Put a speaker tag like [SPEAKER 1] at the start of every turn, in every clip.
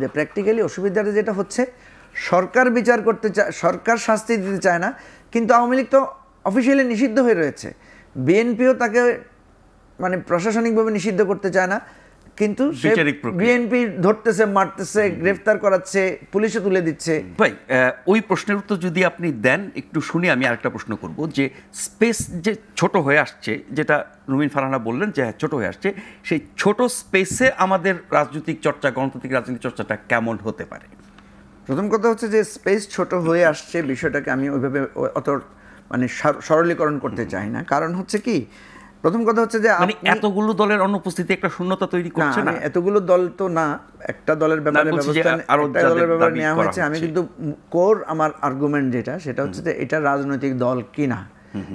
[SPEAKER 1] যে প্র্যাকটিক্যালি অসুবিধাটা যেটা হচ্ছে, সরকার বিচার করতে চায়, সরকার শাস্তি দিতে চায় না, কিন্তু আওয়ামী লীগ তো অফিসিয়ালি নিষিদ্ধ হয়ে রয়েছে। বিএনপিও তাকে মানে প্রশাসনিকভাবে নিষিদ্ধ করতে চায় না, কিন্তু বিএনপি ধরতেছে, মারতেছে, গ্রেফতার করাচ্ছে, পুলিশে তুলে দিচ্ছে।
[SPEAKER 2] ভাই ওই প্রশ্নের উত্তর যদি আপনি দেন একটু শুনি। আমি আরেকটা প্রশ্ন করব যে স্পেস যে ছোট হয়ে আসছে, যেটা রুমিন ফারহানা বললেন যে ছোট হয়ে আসছে, সেই ছোট স্পেসে আমাদের রাজনৈতিক চর্চা, গণতান্ত্রিক রাজনৈতিক চর্চাটা কেমন হতে পারে?
[SPEAKER 1] প্রথম কথা হচ্ছে যে স্পেস ছোট হয়ে আসছে বিষয়টাকে আমি ওইভাবে অত মানে সরলীকরণ করতে চাই না। কারণ হচ্ছে কি, প্রথম কথা হচ্ছে যে
[SPEAKER 2] এতগুলো দলের অনুপস্থিতি একটা শূন্যতা তৈরি করছে না।
[SPEAKER 1] এতগুলো দল তো না, একটা দলের ব্যাপারে নেওয়া হয়েছে। আমি কিন্তু কোর আমার আর্গুমেন্ট যেটা, সেটা হচ্ছে যে এটা রাজনৈতিক দল কিনা।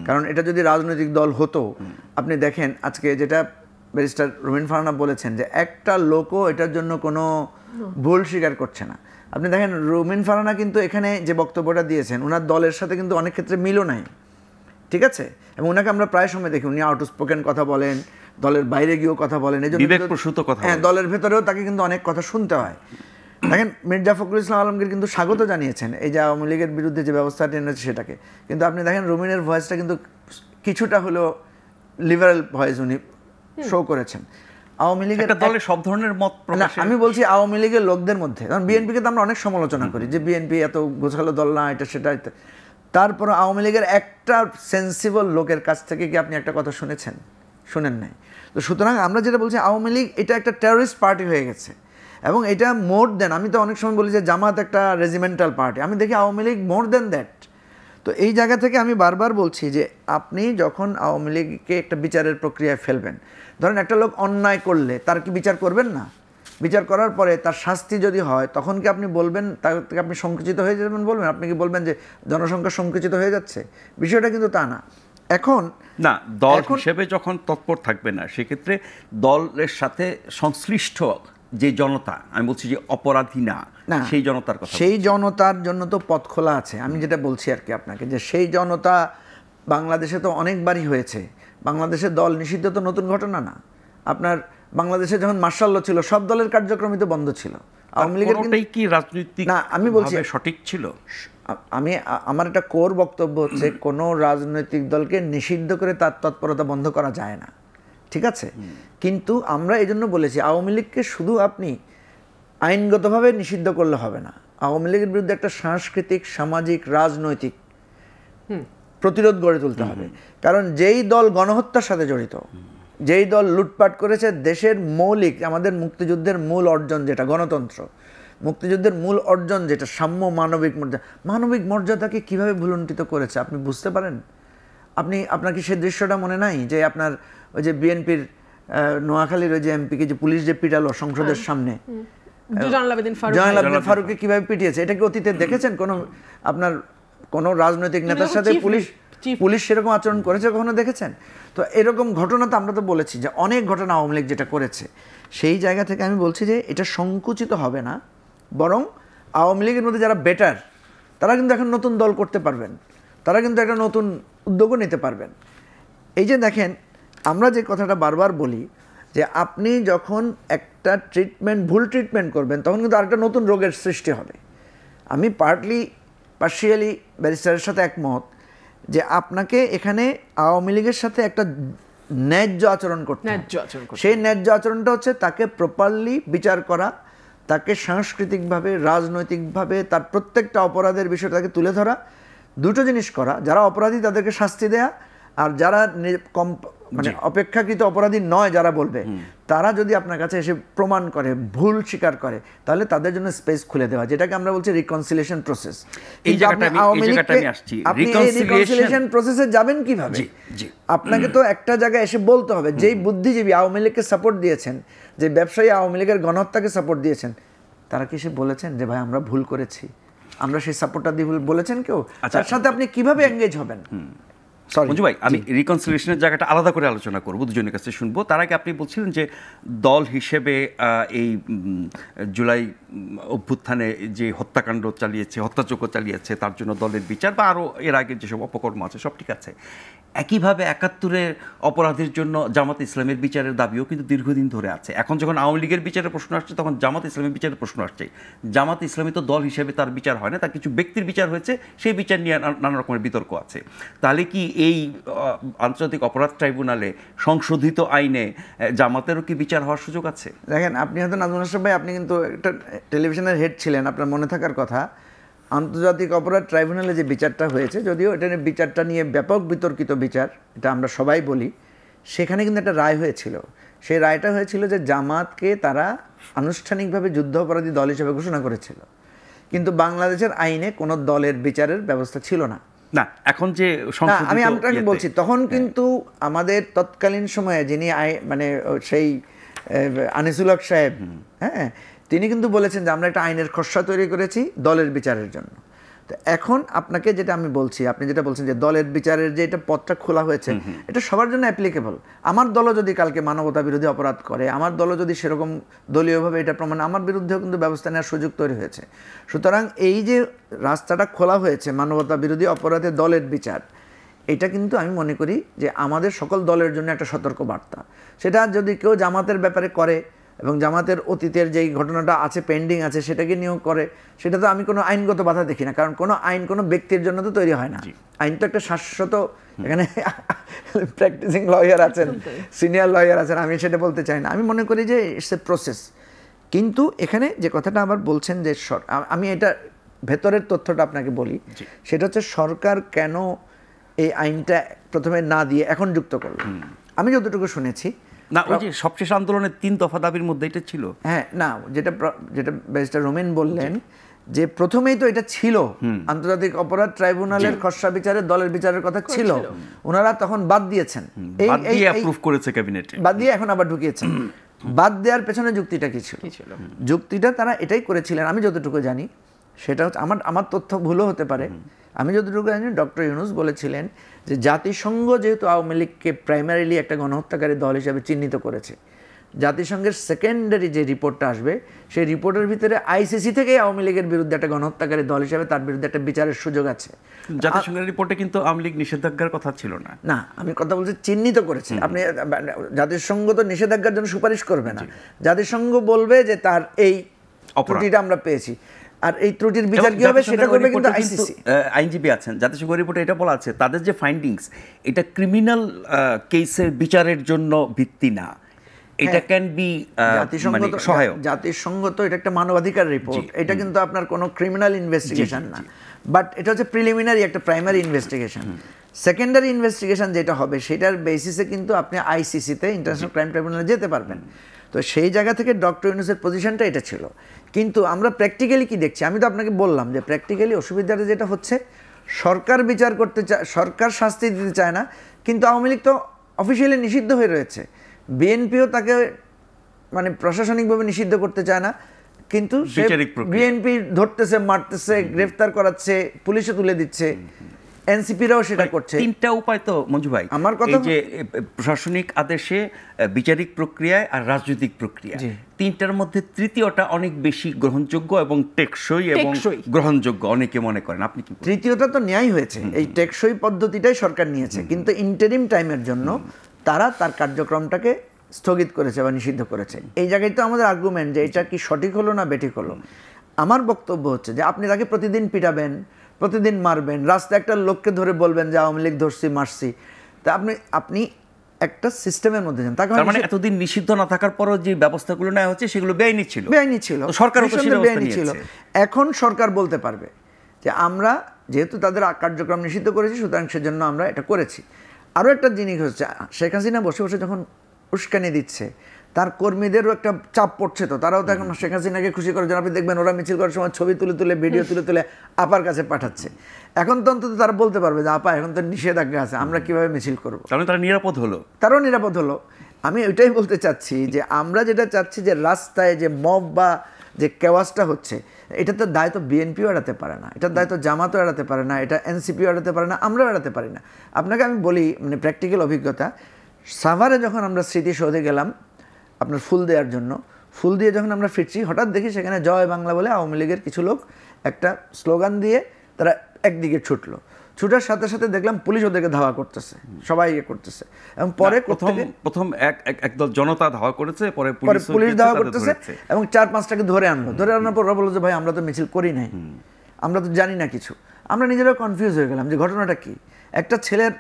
[SPEAKER 1] কারণ এটা যদি রাজনৈতিক দল হতো, আপনি দেখেন আজকে যেটা ব্যারিস্টার রুমিন ফারহানা বলেছেন যে একটা লোকও এটার জন্য কোনো ভুল স্বীকার করছে না। আপনি দেখেন রুমিন ফারহানা কিন্তু এখানে যে বক্তব্যটা দিয়েছেন, ওনার দলের সাথে কিন্তু অনেক ক্ষেত্রে মিলও নাই, ঠিক আছে? এবং ওনাকে আমরা প্রায় সময় দেখি উনি আউটস্পোকেন কথা বলেন, দলের বাইরে গিয়েও কথা বলেন, এই জন্য হ্যাঁ, দলের ভেতরেও তাকে কিন্তু অনেক কথা শুনতে হয়। দেখেন মির্জা ফখরুল ইসলাম আলমগীর কিন্তু স্বাগত জানিয়েছেন এই যে আওয়ামী লীগের বিরুদ্ধে যে ব্যবস্থাটা এনেছে সেটাকে, কিন্তু আপনি দেখেন রুমিনের ভয়েসটা কিন্তু কিছুটা হলো লিবারেল ভয়েস উনি শো করেছেন। আওয়ামী লীগের
[SPEAKER 2] দলের সব ধরনের মত
[SPEAKER 1] না, আমি বলছি আওয়ামী লীগের লোকদের মধ্যে, কারণ বিএনপিকে তো আমরা অনেক সমালোচনা করি যে বিএনপি এত গোছালো দল না, এটা সেটা। তারপর আওয়ামী লীগের একটা সেন্সিবল লোকের কাছ থেকে কি আপনি একটা কথা শুনেছেন? শুনেন নাই। তো সুতরাং আমরা যেটা বলছি, আওয়ামী লীগ এটা একটা টেররিস্ট পার্টি হয়ে গেছে, এবং এটা মোর দেন, আমি তো অনেক সময় বলি যে জামাত একটা রেজিমেন্টাল পার্টি, আমি দেখি আওয়ামী লীগ মোর দেন দ্যাট। তো এই জায়গা থেকে আমি বারবার বলছি যে আপনি যখন আওয়ামী লীগকে একটা বিচারের প্রক্রিয়ায় ফেলবেন, ধরেন একটা লোক অন্যায় করলে তার কি বিচার করবেন না? বিচার করার পরে তার শাস্তি যদি হয়, তখন কি আপনি বলবেন তার থেকে আপনি সংকুচিত হয়ে যাবেন বলবেন? আপনি কি বলবেন যে জনসংখ্যা সংকুচিত হয়ে যাচ্ছে? বিষয়টা কিন্তু তা না। এখন
[SPEAKER 2] না, দল হিসেবে যখন তৎপর থাকবে না, সেক্ষেত্রে দলের সাথে সংশ্লিষ্ট যে জনতা, আমি বলছি যে অপরাধী না, সেই জনতার কথা,
[SPEAKER 1] সেই জনতার জন্য তো পথ খোলা আছে। আমি যেটা বলছি আর কি আপনাকে, যে সেই জনতা বাংলাদেশে তো অনেকবারই হয়েছে। বাংলাদেশের দল নিষিদ্ধ তো নতুন ঘটনা না। আপনার বাংলাদেশে যখন মার্শাল ল ছিল, সব দলের কার্যক্রমই তো বন্ধ ছিল।
[SPEAKER 2] আওয়ামী লীগের কি রাজনৈতিক
[SPEAKER 1] না, আমি বলছি
[SPEAKER 2] সঠিক ছিল।
[SPEAKER 1] আমার একটা কোর বক্তব্য হচ্ছে কোনো রাজনৈতিক দলকে নিষিদ্ধ করে তার তৎপরতা বন্ধ করা যায় না, ঠিক আছে? কিন্তু আমরা এই জন্য বলেছি আওয়ামী লীগকে শুধু আপনি আইনগতভাবে নিষিদ্ধ করলে হবে না, আওয়ামী লীগের বিরুদ্ধে একটা সাংস্কৃতিক, সামাজিক, রাজনৈতিক প্রতিরোধ গড়ে তুলতে হবে। কারণ যেই দল গণহত্যার সাথে জড়িত, যেই দল লুটপাট করেছে দেশের মৌলিক, আমাদের মুক্তিযুদ্ধের মূল অর্জন যেটা গণতন্ত্র, মুক্তিযুদ্ধের মূল অর্জন যেটা সাম্য, মানবিক মর্যাদাকে কিভাবে ভুলুণ্ঠিত করেছে আপনি বুঝতে পারেন? আপনার কি সে দৃশ্যটা মনে নাই যে আপনার ওই যে বিএনপির নোয়াখালীর ওই যে এমপিকে যে পুলিশ যে পিটালো সংসদের সামনে, জয়নাল আবেদিন ফারুককে কিভাবে পিটিয়েছে? এটা কি অতীতে দেখেছেন? আপনার কোনো রাজনৈতিক নেতার সাথে পুলিশ সেরকম আচরণ করেছে কখনো দেখেছেন? তো এরকম ঘটনা তো আমরা তো বলেছি যে অনেক ঘটনা আওয়ামী লীগ যেটা করেছে। সেই জায়গা থেকে আমি বলছি যে এটা সংকুচিত হবে না, বরং আওয়ামী লীগের মধ্যে যারা বেটার, তারা কিন্তু এখন নতুন দল করতে পারবেন, তারা কিন্তু একটা নতুন উদ্যোগও নিতে পারবেন। এই যে দেখেন, আমরা যে কথাটা বারবার বলি যে আপনি যখন একটা ভুল ট্রিটমেন্ট করবেন, তখন কিন্তু আরেকটা নতুন রোগের সৃষ্টি হবে। আমি পার্শিয়ালি ব্যারিস্টারের সাথে একমত যে আপনাকে এখানে আওয়ামী লীগের সাথে একটা ন্যায্য আচরণ করতে হবে। সেই ন্যায্য আচরণটা হচ্ছে তাকে প্রপারলি বিচার করা, তাকে সাংস্কৃতিকভাবে, রাজনৈতিকভাবে তার প্রত্যেকটা অপরাধের বিষয়টা তাকে তুলে ধরা, দুটো জিনিস করা। যারা অপরাধী তাদেরকে শাস্তি দেয়া, আর যারা মানে অপেক্ষাকৃত অপরাধী নয় যারা বলবে, তারা যদি আপনার কাছে এসে প্রমাণ করে, ভুল স্বীকার করে, তাহলে তাদের জন্য স্পেস খুলে দেওয়া, যেটাকে আমরা বলছি রিকনসিলিয়েশন প্রসেস।
[SPEAKER 2] এই জায়গাটা আমি আসছি,
[SPEAKER 1] রিকনসিলিয়েশন প্রসেসে যাবেন কিভাবে? আপনাকে তো একটা জায়গায় এসে বলতে হবে, যেই বুদ্ধিজীবী আওয়ামী লীগকে সাপোর্ট দিয়েছেন, যে ব্যবসায়ী আওয়ামী লীগের গণহত্যাকে সাপোর্ট দিয়েছেন, তারা কি এসে বলেছেন যে ভাই আমরা ভুল করেছি, আমরা সেই সাপোর্টটা দিয়ে বলেছেন কেউ? তার সাথে আপনি কিভাবে এঙ্গেজ হবেন?
[SPEAKER 2] মঞ্জু ভাই, আমি রিকনসিলিয়েশনের জায়গাটা আলাদা করে আলোচনা করব, দুজনের কাছে শুনবো। তার আগে আপনি বলছিলেন যে দল হিসেবে এই জুলাই অভ্যুত্থানে যে হত্যাকাণ্ড চালিয়েছে, হত্যাযজ্ঞ চালিয়েছে, তার জন্য দলের বিচার বা আরও এর আগে যেসব অপকর্ম আছে সব ঠিক আছে। একইভাবে ৭১-এর অপরাধের জন্য জামাত ইসলামের বিচারের দাবিও কিন্তু দীর্ঘদিন ধরে আছে। এখন যখন আওয়ামী লীগের বিচারের প্রশ্ন আসছে, তখন জামাত ইসলামের বিচারের প্রশ্ন আসছে। জামাত ইসলামী তো দল হিসেবে তার বিচার হয় না, তার কিছু ব্যক্তির বিচার হয়েছে, সেই বিচার নিয়ে নানা রকমের বিতর্ক আছে। তাহলে কি এই আন্তর্জাতিক অপরাধ ট্রাইব্যুনালে সংশোধিত আইনে জামাতেরও কি বিচার হওয়ার সুযোগ আছে?
[SPEAKER 1] দেখেন, আপনি হয়তো নাজমুল হাসান ভাই, আপনি কিন্তু একটা টেলিভিশনের হেড ছিলেন, আপনার মনে থাকার কথা, আন্তর্জাতিক অপরাধ ট্রাইব্যুনালে যে বিচারটা হয়েছে, যদিও এটা বিচারটা নিয়ে ব্যাপক বিতর্কিত বিচার, এটা আমরা সবাই বলি, সেখানে কিন্তু একটা রায় হয়েছিল। সেই রায়টা হয়েছিল যে জামাতকে তারা আনুষ্ঠানিকভাবে যুদ্ধ অপরাধী দল হিসেবে ঘোষণা করেছিল, কিন্তু বাংলাদেশের আইনে কোনো দলের বিচারের ব্যবস্থা ছিল না।
[SPEAKER 2] না, এখন যে
[SPEAKER 1] আমি আপনাকে বলছি, তখন কিন্তু আমাদের তৎকালীন সময়ে যিনি মানে সেই আনিসুল হক সাহেব, হ্যাঁ, তিনি কিন্তু বলেছেন যে আমরা একটা আইনের খসড়া তৈরি করেছি দলের বিচারের জন্য। তো এখন আপনাকে যেটা আমি বলছি, আপনি যেটা বলছেন যে দলের বিচারের যে এটা পথটা খোলা হয়েছে, এটা সবার জন্য অ্যাপ্লিকেবল। আমার দলও যদি কালকে মানবতা বিরোধী অপরাধ করে, আমার দলও যদি সেরকম দলীয়ভাবে এটা প্রমাণ, আমার বিরুদ্ধেও কিন্তু ব্যবস্থা নেওয়ার সুযোগ তৈরি হয়েছে। সুতরাং এই যে রাস্তাটা খোলা হয়েছে মানবতা বিরোধী অপরাধে দলের বিচার, এটা কিন্তু আমি মনে করি যে আমাদের সকল দলের জন্য একটা সতর্ক বার্তা। সেটা যদি কেউ জামাতের ব্যাপারে করে এবং জামাতের অতীতের যেই ঘটনাটা আছে, পেন্ডিং আছে, সেটাকে নিয়েও করে, সেটা তো আমি কোনো আইনগত বাধা দেখি না, কারণ কোনো আইন কোনো ব্যক্তির জন্য তো তৈরি হয় না। আইন তো একটা শাশ্বত, এখানে প্র্যাকটিসিং লয়ার আছেন, সিনিয়র লয়ার আছেন, আমি সেটা বলতে চাই না। আমি মনে করি যে ইটস এ প্রসেস। কিন্তু এখানে যে কথাটা আবার বলছেন যে আমি এটা ভেতরের তথ্যটা আপনাকে বলি, সেটা হচ্ছে সরকার কেন এই আইনটা প্রথমে না দিয়ে এখন যুক্ত করলো। আমি যতটুকু শুনেছি,
[SPEAKER 2] না, ওই যে সবশেষ আন্দোলনের ৩ দফা দাবির মধ্যে এটা ছিল।
[SPEAKER 1] হ্যাঁ, না, যেটা ব্যারিস্টার রোমেন বললেন যে প্রথমেই তো এটা ছিল, আন্তর্জাতিক অপরাধ ট্রাইব্যুনালের খসড়া বিচারে দলের বিচারের কথা ছিল, ওনারা তখন বাদ দিয়েছেন, বাদ দিয়ে এখন আবার ঢুকিয়েছেন। বাদ দেওয়ার পেছনে যুক্তিটা কি ছিল? যুক্তিটা তারা এটাই করেছিলেন, আমি যতটুকু জানি, সেটা হচ্ছে, আমার তথ্য ভুলও হতে পারে, আমি যতটুকু জানি ডক্টর ইউনূস বলেছিলেন যে জাতিসংঘ যেহেতু আওয়ামী লীগকে প্রাইমারিলি একটা গণহত্যাকারী দল হিসেবে চিহ্নিত করেছে, জাতিসংঘের সেকেন্ডারি যে রিপোর্টটা আসবে, সেই রিপোর্টের ভিতরে আইসিসি থেকেই আওয়ামী লীগের বিরুদ্ধে একটা গণহত্যাকারী দল হিসেবে তার বিরুদ্ধে একটা বিচারের সুযোগ আছে।
[SPEAKER 2] জাতিসংঘের রিপোর্টে কিন্তু আওয়ামী লীগ নিষেধাজ্ঞার কথা ছিল না।
[SPEAKER 1] না, আমি কথা বলছি চিহ্নিত করেছে। আপনি জাতিসংঘ তো নিষেধাজ্ঞার জন্য সুপারিশ করবে না, জাতিসংঘ বলবে যে তার এই ত্রুটিটা আমরা পেয়েছি, আর এই ত্রুটির বিচার কি হবে সেটা করবে কিন্তু আইসিসি।
[SPEAKER 2] আইনজীবী আছেন, জাতিসংঘ রিপোর্টে এটা বলা আছে, তাদের যে ফাইন্ডিংস, এটা ক্রিমিনাল কেসের বিচারের জন্য ভিত্তি না, এটা ক্যান বি সহায়ক।
[SPEAKER 1] জাতিসংঘ তো এটা একটা মানবাধিকার রিপোর্ট, এটা কিন্তু আপনার কোনো ক্রিমিনাল ইনভেস্টিগেশন না, বাট এটা হচ্ছে প্রিলিমিনারি একটা প্রাইমারি ইনভেস্টিগেশন। সেকেন্ডারি ইনভেস্টিগেশন যেটা হবে সেটার বেসিসে কিন্তু আপনি আইসিসিতে, ইন্টারন্যাশনাল ক্রাইম ট্রাইব্যুনালে যেতে পারবেন। তো সেই জায়গা থেকে ডক্টর ইউনূসের পজিশনটা এটা ছিল। কিন্তু আমরা প্র্যাকটিক্যালি কি দেখছি, আমি তো আপনাকে বললাম যে প্র্যাকটিক্যালি অসুবিধাটা যেটা হচ্ছে, সরকার বিচার করতে চায়, সরকার শাস্তি দিতে চায় না, কিন্তু আওয়ামী লীগ তো অফিসিয়ালি নিষিদ্ধ হয়ে রয়েছে, বিএনপিও তাকে মানে প্রশাসনিকভাবে নিষিদ্ধ করতে চায় না, কিন্তু বিএনপি ধরতেছে, মারতেছে, গ্রেফতার করাচ্ছে, পুলিশে তুলে দিচ্ছে, এনসিপিরাও সেটা করছে।
[SPEAKER 2] তিনটা উপায় তো মঞ্জু ভাই,
[SPEAKER 1] আমার কথা
[SPEAKER 2] যে প্রশাসনিক আদেশে, বিচারিক প্রক্রিয়ায় আর রাজনৈতিক প্রক্রিয়া, তিনটার মধ্যে তৃতীয়টা অনেক বেশি গ্রহণযোগ্য এবং টেকসই এবং গ্রহণযোগ্য অনেকে মনে করেন। আপনি কি?
[SPEAKER 1] তৃতীয়টা তো ন্যায় হয়েছে, এই টেকসই পদ্ধতিটাই সরকার নিয়েছে, কিন্তু ইন্টারিম টাইমের জন্য তারা তার কার্যক্রমটাকে স্থগিত করেছে বা নিষিদ্ধ করেছে। এই জায়গায় তো আমাদের আর্গুমেন্ট যে এটা কি সঠিক হলো না বেঠিক হলো। আমার বক্তব্য হচ্ছে যে আপনি তাকে প্রতিদিন পিটাবেন, প্রতিদিন মারবেন, রাস্তায় একটা লোককে ধরে বলবেন যে আওয়ামী লীগ ধরছি, মারছি, তা আপনি একটা সিস্টেমের মধ্যে যান। তার
[SPEAKER 2] মানে এতদিন নিষিদ্ধ না থাকার পরও যে ব্যবস্থাগুলো নেওয়া হচ্ছে সেগুলো বেআইনি ছিল,
[SPEAKER 1] সরকার বেআইনি ছিল। এখন সরকার বলতে পারবে যে আমরা যেহেতু তাদের কার্যক্রম নিষিদ্ধ করেছি, সুতরাং সেজন্য আমরা এটা করেছি। আরও একটা জিনিস হচ্ছে, শেখ হাসিনা বসে বসে যখন উস্কানি দিচ্ছে, তার কর্মীদেরও একটা চাপ পড়ছে, তো তারাও তো এখন শেখ হাসিনাকে খুশি করার জন্য, আপনি দেখবেন ওরা মিছিল করার সময় ছবি তুলে তুলে, ভিডিও তুলে তুলে আপার কাছে পাঠাচ্ছে। এখন তো অন্তত তারা বলতে পারবে যে আপা এখন তো নিষেধাজ্ঞা আছে, আমরা কিভাবে মিছিল করবো,
[SPEAKER 2] তাহলে তারা নিরাপদ হলো,
[SPEAKER 1] তারাও নিরাপদ হলো। আমি ওইটাই বলতে চাচ্ছি যে আমরা যেটা চাচ্ছি যে রাস্তায় যে মব বা যে কেওয়াসটা হচ্ছে, এটা তো দায়িত্ব বিএনপিও এড়াতে পারে না, এটার দায়িত্ব জামাতও এড়াতে পারে না, এটা এনসিপিও এড়াতে পারে না, আমরাও এড়াতে পারি না। আপনাকে আমি বলি মানে প্র্যাকটিক্যাল অভিজ্ঞতা, সাভারে যখন আমরা স্মৃতিসৌধে গেলাম আপনার ফুল দেওয়ার জন্য, ফুল দিয়ে যখন আমরা ফিরছি হঠাৎ দেখি সেখানে জয় বাংলা বলে আওয়ামী লীগের কিছু লোক একটা স্লোগান দিয়ে তারা একদিকে ছুটলো, ছুটার সাথে সাথে দেখলাম পুলিশ ওদেরকে ধাওয়া করতেছে, সবাই ইয়ে করতেছে, এবং পরে
[SPEAKER 2] প্রথম একদল জনতা ধাওয়া করেছে, পরে
[SPEAKER 1] পুলিশ ধাওয়া করতেছে এবং 4-5টাকে ধরে আনার পর ওরা বললো যে ভাই আমরা তো মিছিল করি নাই, আমরা তো জানি না কিছু। আমরা নিজেরাও কনফিউজ হয়ে গেলাম যে ঘটনাটা কি। একটা ছেলের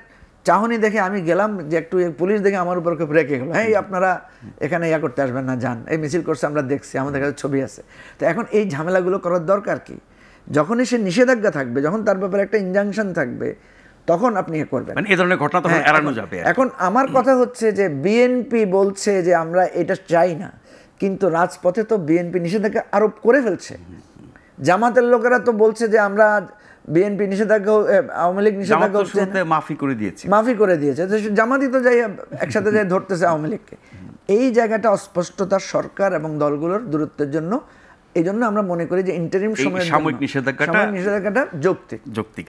[SPEAKER 1] চাহনি দেখে আমি গেলাম যে একটু পুলিশ দেখে আমার উপর খুব রেখে গেলো, হ্যাঁ আপনারা এখানে ইয়া করতে আসবেন না, যান, এই মিছিল করছে আমরা দেখছি, আমাদের কাছে ছবি আছে। তো এখন এই ঝামেলাগুলো করার দরকার কি? যখনই সে নিষেধাজ্ঞা থাকবে, যখন তার ব্যাপারে একটা ইনজাংশন থাকবে, তখন আপনি এ করবেন,
[SPEAKER 2] মানে এই ধরনের ঘটনা তখন এড়ানো যাবে।
[SPEAKER 1] এখন আমার কথা হচ্ছে যে বিএনপি বলছে যে আমরা এটা চাই না, কিন্তু রাজপথে তো বিএনপি নিষেধাজ্ঞা আরোপ করে ফেলছে। জামাতের লোকেরা তো বলছে যে আমরা বিএনপি নিষেধাজ্ঞা, আওয়ামী লীগ নিষেধাজ্ঞা
[SPEAKER 2] মাফি
[SPEAKER 1] করে দিয়েছে, জামাতই তো যাই একসাথে যাই ধরতেছে আওয়ামী লীগকে। এই জায়গাটা অস্পষ্টতা সরকার এবং দলগুলোর দূরত্বের জন্য, এই জন্য আমরা মনে করি যে ইন্টারিম সময়ের
[SPEAKER 2] সাময়িক নিষেধাজ্ঞাটা
[SPEAKER 1] যৌক্তিক।